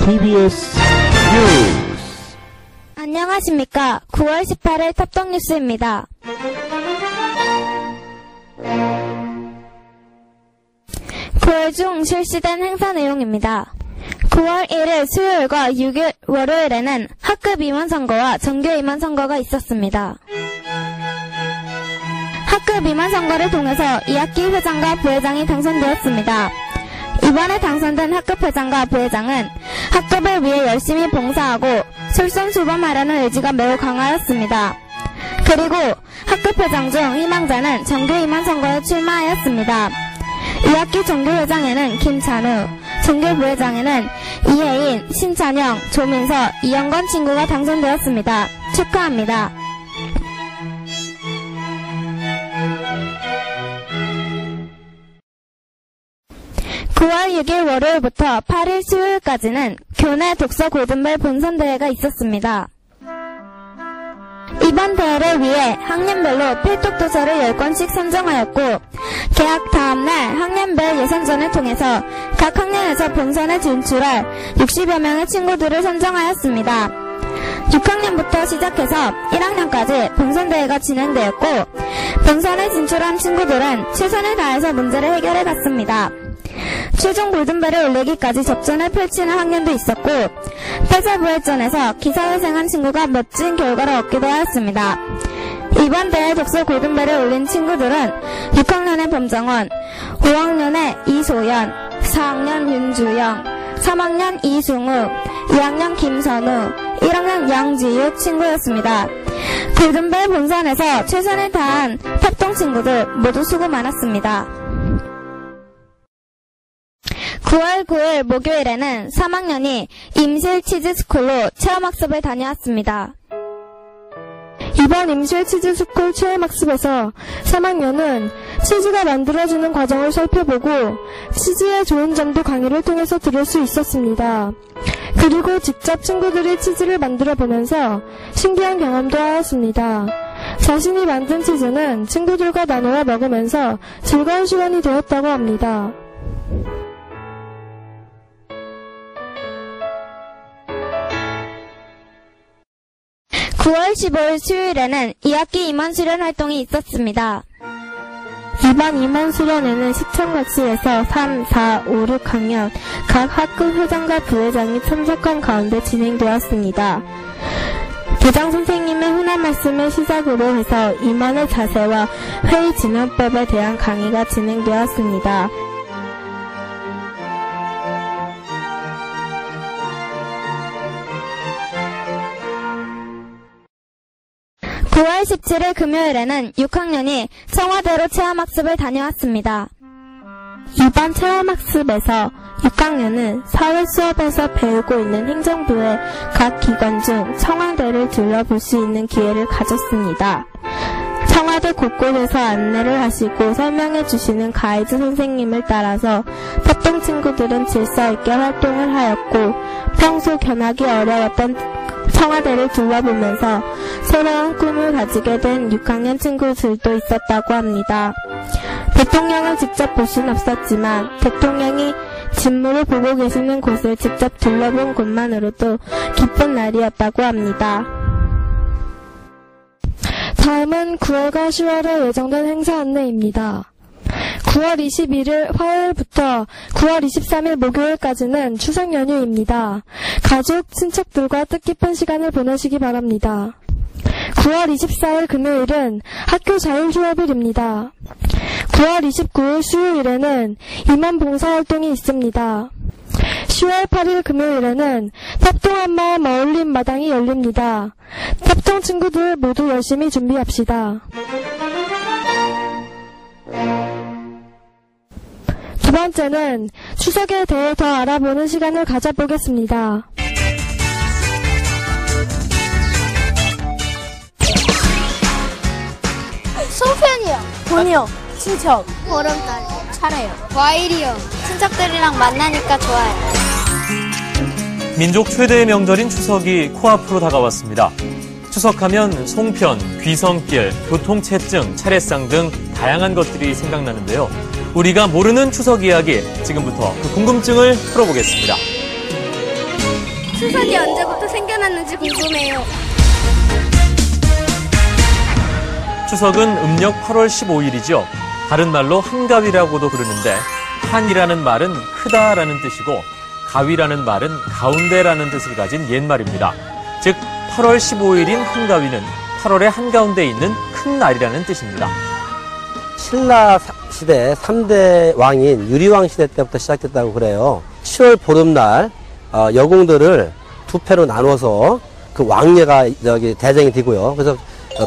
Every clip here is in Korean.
TBS 뉴스. 안녕하십니까. 9월 18일 탑동뉴스입니다. 9월 중 실시된 행사 내용입니다. 9월 1일 수요일과 6일 월요일에는 학급 임원 선거와 정규 임원 선거가 있었습니다. 학급 임원 선거를 통해서 2학기 회장과 부회장이 당선되었습니다. 이번에 당선된 학급 회장과 부회장은 학급을 위해 열심히 봉사하고 솔선수범하려는 의지가 매우 강하였습니다. 그리고 학급 회장 중 희망자는 정규 임원 선거에 출마하였습니다. 2학기 정규 회장에는 김찬우, 정규 부회장에는 이혜인, 신찬영, 조민서, 이영건 친구가 당선되었습니다. 축하합니다. (9월 6일) 월요일부터 (8일) 수요일까지는 교내 독서 골든벨 본선대회가 있었습니다. 이번 대회를 위해 학년별로 필독 도서를 10권씩 선정하였고, 개학 다음날 학년별 예선전을 통해서 각 학년에서 본선에 진출할 60여 명의 친구들을 선정하였습니다. 6학년부터 시작해서 1학년까지 본선대회가 진행되었고, 본선에 진출한 친구들은 최선을 다해서 문제를 해결해갔습니다. 최종 골든벨을 올리기까지 접전을 펼치는 학년도 있었고, 패자부활전에서 기사회생한 친구가 멋진 결과를 얻기도 하였습니다. 이번 대회 독서 골든벨을 올린 친구들은 6학년의 범정원, 5학년의 이소연, 4학년 윤주영, 3학년 이승우, 2학년 김선우, 1학년 양지유 친구였습니다. 골든벨 본선에서 최선을 다한 탑동 친구들 모두 수고 많았습니다. 9월 9일 목요일에는 3학년이 임실 치즈스쿨로 체험학습을 다녀왔습니다. 이번 임실 치즈스쿨 체험학습에서 3학년은 치즈가 만들어지는 과정을 살펴보고 치즈의 좋은 점도 강의를 통해서 들을 수 있었습니다. 그리고 직접 친구들이 치즈를 만들어 보면서 신기한 경험도 하였습니다. 자신이 만든 치즈는 친구들과 나누어 먹으면서 즐거운 시간이 되었다고 합니다. 9월 15일 수요일에는 2학기 임원 수련 활동이 있었습니다. 이번 임원 수련회는 시청각시에서 3, 4, 5, 6학년 각 학급 회장과 부회장이 참석한 가운데 진행되었습니다. 교장 선생님의 훈화 말씀을 시작으로 해서 임원의 자세와 회의 진행법에 대한 강의가 진행되었습니다. 9월 17일 금요일에는 6학년이 청와대로 체험학습을 다녀왔습니다. 이번 체험학습에서 6학년은 사회 수업에서 배우고 있는 행정부의 각 기관 중 청와대를 둘러볼 수 있는 기회를 가졌습니다. 청와대 곳곳에서 안내를 하시고 설명해 주시는 가이드 선생님을 따라서 탑동 친구들은 질서 있게 활동을 하였고, 평소 견학이 어려웠던 청와대를 둘러보면서 새로운 꿈을 가지게 된 6학년 친구들도 있었다고 합니다. 대통령을 직접 볼 순 없었지만 대통령이 직무를 보고 계시는 곳을 직접 둘러본 것만으로도 기쁜 날이었다고 합니다. 다음은 9월과 10월에 예정된 행사 안내입니다. 9월 21일 화요일부터 9월 23일 목요일까지는 추석 연휴입니다. 가족, 친척들과 뜻깊은 시간을 보내시기 바랍니다. 9월 24일 금요일은 학교 자율휴업일입니다. 9월 29일 수요일에는 임원 봉사활동이 있습니다. 10월 8일 금요일에는 탑동 한마음 어울림 마당이 열립니다. 탑동 친구들 모두 열심히 준비합시다. 두 번째는 추석에 대해 더 알아보는 시간을 가져보겠습니다. 송편이요. 돈이요. 친척. 보름달. 차례요. 과일이요. 친척들이랑 만나니까 좋아요. 민족 최대의 명절인 추석이 코앞으로 다가왔습니다. 추석하면 송편, 귀성길, 교통체증, 차례상 등 다양한 것들이 생각나는데요. 우리가 모르는 추석 이야기, 지금부터 그 궁금증을 풀어보겠습니다. 추석이 언제부터 생겨났는지 궁금해요. 추석은 음력 8월 15일이죠. 다른 말로 한가위라고도 부르는데 한이라는 말은 크다라는 뜻이고 가위라는 말은 가운데라는 뜻을 가진 옛말입니다. 즉 8월 15일인 한가위는 8월의 한가운데에 있는 큰 날이라는 뜻입니다. 신라 시대 3대 왕인 유리왕 시대 때부터 시작됐다고 그래요. 10월 보름날 여공들을 두 패로 나눠서 그 왕예가 대장이 되고요. 그래서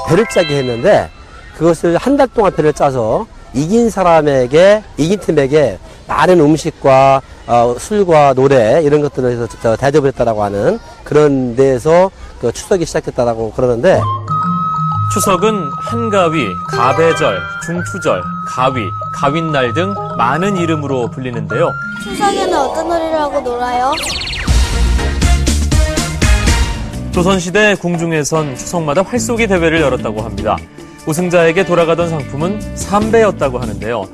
배를 짜게 했는데 그것을 한 달 동안 배를 짜서 이긴 팀에게 많은 음식과 술과 노래 이런 것들을 해서 대접을 했다라고 하는 그런 데에서 그 추석이 시작됐다라고 그러는데, 추석은 한가위, 가배절, 중추절, 가위, 가윈날 등 많은 이름으로 불리는데요. 추석에는 어떤 놀이를 하고 놀아요? 조선시대 궁중에선 추석마다 활쏘기 대회를 열었다고 합니다. 우승자에게 돌아가던 상품은 삼배였다고 하는데요.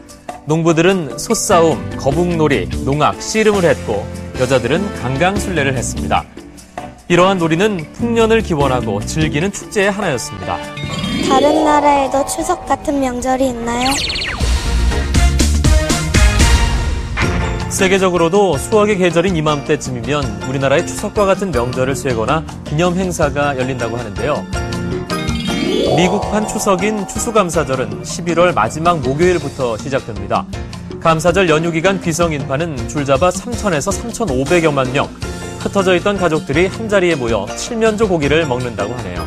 농부들은 솥싸움, 거북놀이, 농악, 씨름을 했고 여자들은 강강술래를 했습니다. 이러한 놀이는 풍년을 기원하고 즐기는 축제의 하나였습니다. 다른 나라에도 추석 같은 명절이 있나요? 세계적으로도 수학의 계절인 이맘때쯤이면 우리나라의 추석과 같은 명절을 쇠거나 기념 행사가 열린다고 하는데요. 미국판 추석인 추수감사절은 11월 마지막 목요일부터 시작됩니다. 감사절 연휴 기간 귀성 인파는 줄잡아 3,000에서 3,500여만 명, 흩어져 있던 가족들이 한자리에 모여 칠면조 고기를 먹는다고 하네요.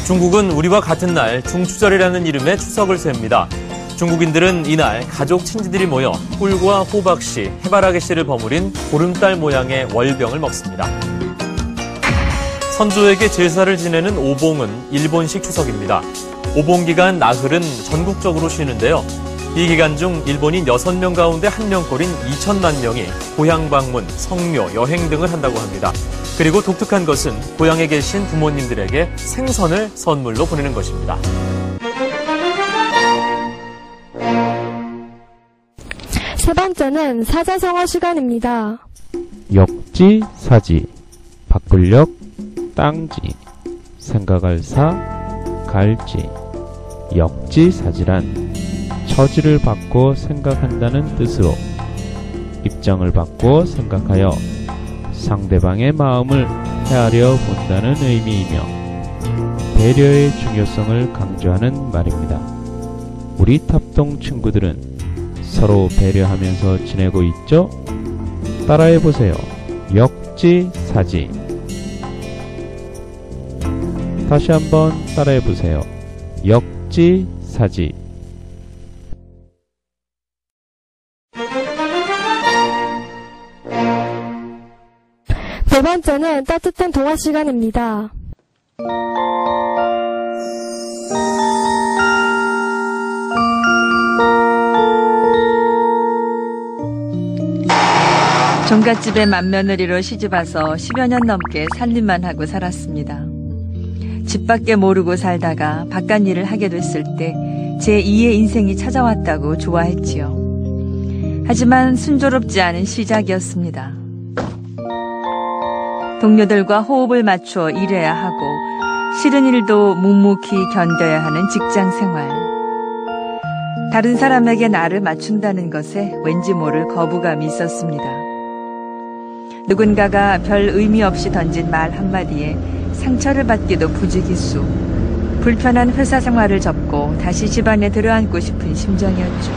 중국은 우리와 같은 날 중추절이라는 이름의 추석을 셉니다. 중국인들은 이날 가족 친지들이 모여 꿀과 호박씨, 해바라기씨를 버무린 보름달 모양의 월병을 먹습니다. 선조에게 제사를 지내는 오봉은 일본식 추석입니다. 오봉 기간 나흘은 전국적으로 쉬는데요. 이 기간 중 일본인 6명 가운데 1명꼴인 2천만 명이 고향 방문, 성묘, 여행 등을 한다고 합니다. 그리고 독특한 것은 고향에 계신 부모님들에게 생선을 선물로 보내는 것입니다. 세 번째는 사자성어 시간입니다. 역지사지, 바꿀력, 땅지, 생각할 사, 갈지. 역지사지란 처지를 바꿔 생각한다는 뜻으로 입장을 바꿔 생각하여 상대방의 마음을 헤아려 본다는 의미이며 배려의 중요성을 강조하는 말입니다. 우리 탑동 친구들은 서로 배려하면서 지내고 있죠? 따라해보세요. 역지사지. 다시 한번 따라해보세요. 역지사지. 네 번째는 따뜻한 동화 시간입니다. 종갓집에 맏며느리로 시집와서 10여 년 넘게 살림만 하고 살았습니다. 집 밖에 모르고 살다가 바깥 일을 하게 됐을 때 제2의 인생이 찾아왔다고 좋아했지요. 하지만 순조롭지 않은 시작이었습니다. 동료들과 호흡을 맞추어 일해야 하고 싫은 일도 묵묵히 견뎌야 하는 직장 생활. 다른 사람에게 나를 맞춘다는 것에 왠지 모를 거부감이 있었습니다. 누군가가 별 의미 없이 던진 말 한마디에 상처를 받기도 부지기수. 불편한 회사 생활을 접고 다시 집안에 들어앉고 싶은 심정이었죠.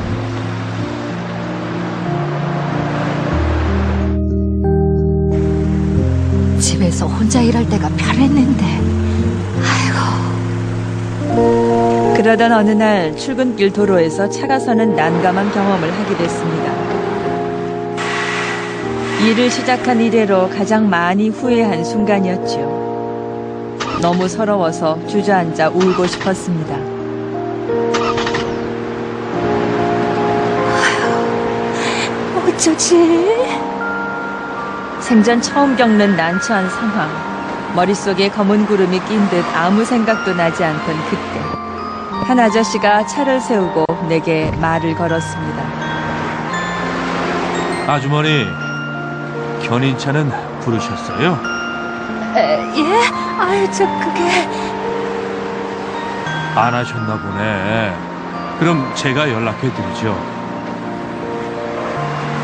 집에서 혼자 일할 때가 편했는데, 아이고. 그러던 어느 날 출근길 도로에서 차가 서는 난감한 경험을 하게 됐습니다. 일을 시작한 이래로 가장 많이 후회한 순간이었죠. 너무 서러워서 주저앉아 울고 싶었습니다. 아휴, 어쩌지? 생전 처음 겪는 난처한 상황. 머릿속에 검은 구름이 낀 듯 아무 생각도 나지 않던 그때 한 아저씨가 차를 세우고 내게 말을 걸었습니다. 아주머니, 견인차는 부르셨어요? 예? 아유, 그게... 안 하셨나 보네. 그럼 제가 연락해드리죠.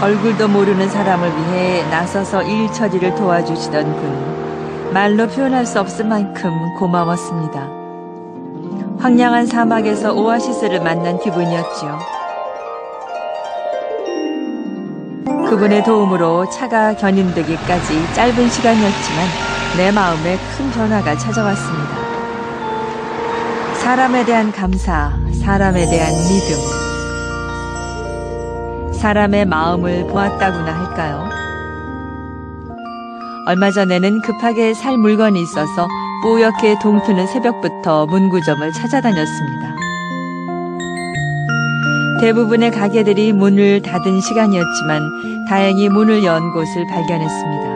얼굴도 모르는 사람을 위해 나서서 일 처리를 도와주시던 분. 말로 표현할 수 없을 만큼 고마웠습니다. 황량한 사막에서 오아시스를 만난 기분이었죠. 그분의 도움으로 차가 견인되기까지 짧은 시간이었지만 내 마음에 큰 변화가 찾아왔습니다. 사람에 대한 감사, 사람에 대한 믿음, 사람의 마음을 보았다고나 할까요? 얼마 전에는 급하게 살 물건이 있어서 뿌옇게 동트는 새벽부터 문구점을 찾아다녔습니다. 대부분의 가게들이 문을 닫은 시간이었지만 다행히 문을 연 곳을 발견했습니다.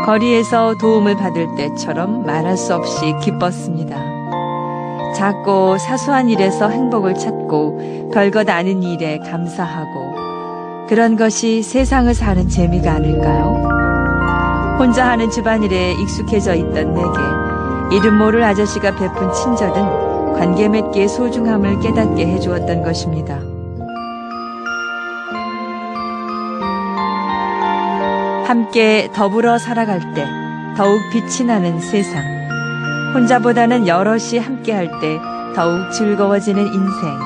거리에서 도움을 받을 때처럼 말할 수 없이 기뻤습니다. 작고 사소한 일에서 행복을 찾고 별것 아닌 일에 감사하고 그런 것이 세상을 사는 재미가 아닐까요? 혼자 하는 집안일에 익숙해져 있던 내게 이름 모를 아저씨가 베푼 친절은 관계 맺기의 소중함을 깨닫게 해주었던 것입니다. 함께 더불어 살아갈 때 더욱 빛이 나는 세상. 혼자보다는 여럿이 함께할 때 더욱 즐거워지는 인생.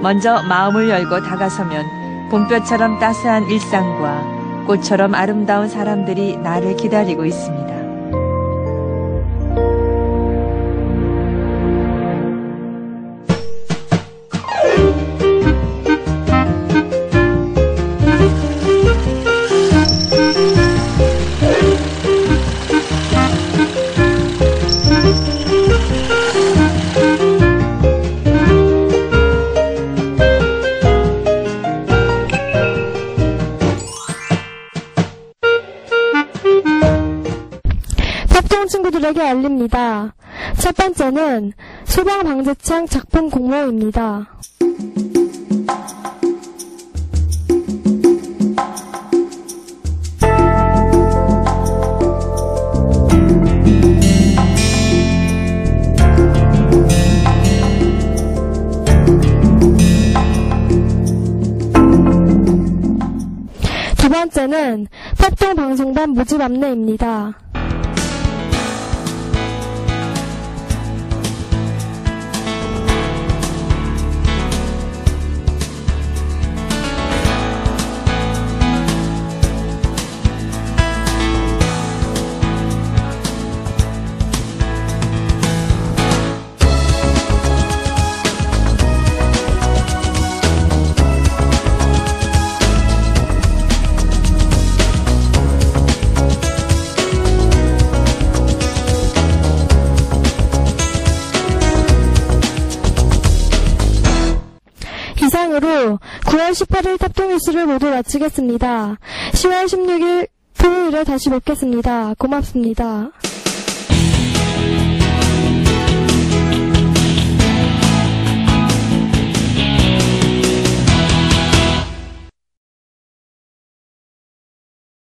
먼저 마음을 열고 다가서면 봄볕처럼 따스한 일상과 꽃처럼 아름다운 사람들이 나를 기다리고 있습니다. 친구들에게 알립니다. 첫 번째는 소방방재창 작품 공모입니다. 두 번째는 팝동방송반 모집 안내입니다. 이상으로 9월 18일 탑동뉴스를 모두 마치겠습니다. 10월 16일 토요일에 다시 뵙겠습니다. 고맙습니다.